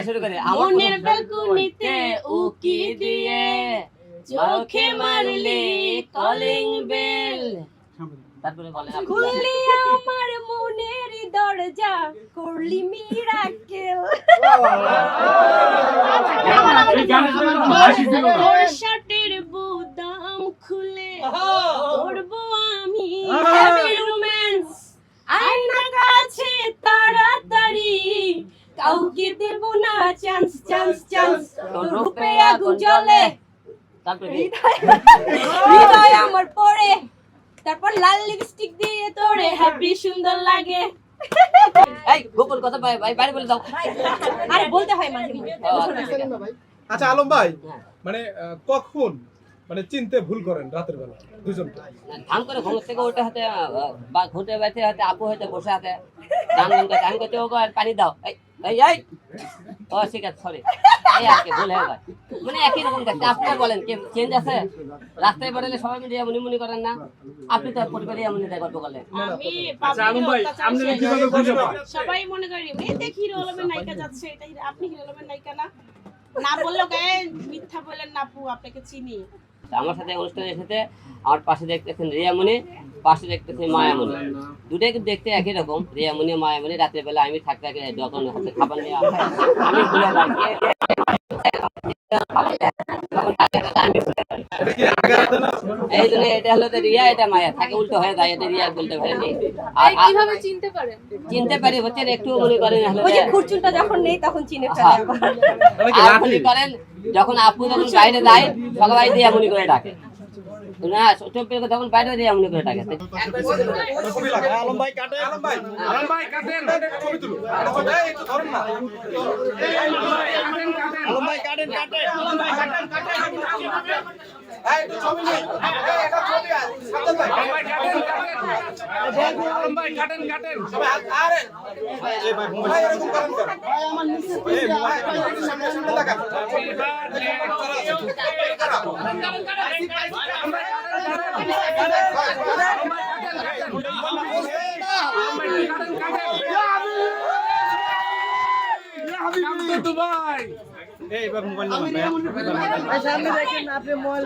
শুরু করে মনের ব্যালকনিতে উকি দিয়ে চোখে মারলি কলিং বেল, তারপরে বলেন খুললি আমার মনের দরজা, করলি মিরাকেল। তোর শার্টের বুতাম খুলে করবো আমি হ্যাপি রোম্যান্স, আয়না কাছে তাড়াতাড়ি, কাউকে দেব না চান্স চান্স চান্স, তোর রূপে আগুন জ্বলে, তারপরে হৃদয় আমার পড়ে, তারপর লাল লিপস্টিক দিয়ে তোরে হ্যাপি সুন্দর লাগে। এই গোপন কথা বাইরে বলে দাও। আরে বলতে হয় মাঝে মধ্যে। আচ্ছা আলম ভাই, মানে কখন মানে চিনতে ভুল করেন রাতের বেলা দুজনকে? ধান করে ঘুম থেকে ওটা হাতে বা ঘুরতে বাইতে হাতে আপু হয়তো বসে হাতে গান গান করতে, আমি করতে ওকে আর পানি দাও, এই এই এই ও ঠিক আছে সরি, এই আর কি ভুল হয়ে যায়, মানে একই রকম দেখতে। আপনি বলেন কি চেঞ্জ আছে? রাস্তায় বেরোলে সবাই মিলে এমনি মনে করেন না? আপনি তো পরিবারে এমনি গল্প করলেন। আমি পাবলিক সবাই মনে করি এই দেখ হিরো আলমের নায়িকা যাচ্ছে, এটা আপনি হিরো আলমের নায়িকা না? না বললো গায়ে মিথ্যা বলেন না আপু, আপনাকে চিনি। আমার সাথে অনুষ্ঠানে এসেছে, আমার পাশে দেখতেছেন রিয়ামণি, পাশে দেখতেছেন মায়ামণি, দুটাই কিন্তু দেখতে একই রকম। রিয়ামণি মায়ামণি রাতের বেলা আমি থাকতে যখন হাতে খাবার নিয়ে আমি ভুলে যাই এই জন্য এটা হলো রিয়া, এটা মায়া, থাকে উল্টো হয়ে যায়, এটা রিয়া বলতে পারেনি। আর কিভাবে চিনতে পারেন? চিনতে পারি হচ্ছে একটু মনে করেন ওই যে খুরচুনটা যখন নেই তখন চিনে ফেলে। আর মনে করেন যখন আপু যখন বাইরে যায় সবাই দিয়ে মনে করে ডাকে না, যখন বাইরে দিয়ে মনে করে ডাকে। আলম ভাই কাটেন, আলম ভাই, আলম ভাই কাটেন, ছবি তুলুন, একটু ধরেন না, আলম ভাই কাটেন কাটেন, আলম ভাই কাটেন কাটেন, এই তো ছবি নেই, এই এটা ছবি আছে সাজ্জাদ ভাই, আলম ভাই কাটেন কাটেন, আলম ভাই কাটেন কাটেন, সবাই আরে এই ভাই ভাই এরকম করেন কেন ভাই? আমার নিচে এই ভাই সামনে সামনে লাগা, দুবাই এই মোবাইল নাম্বার সামনে দেখেন আপনি মোবাইল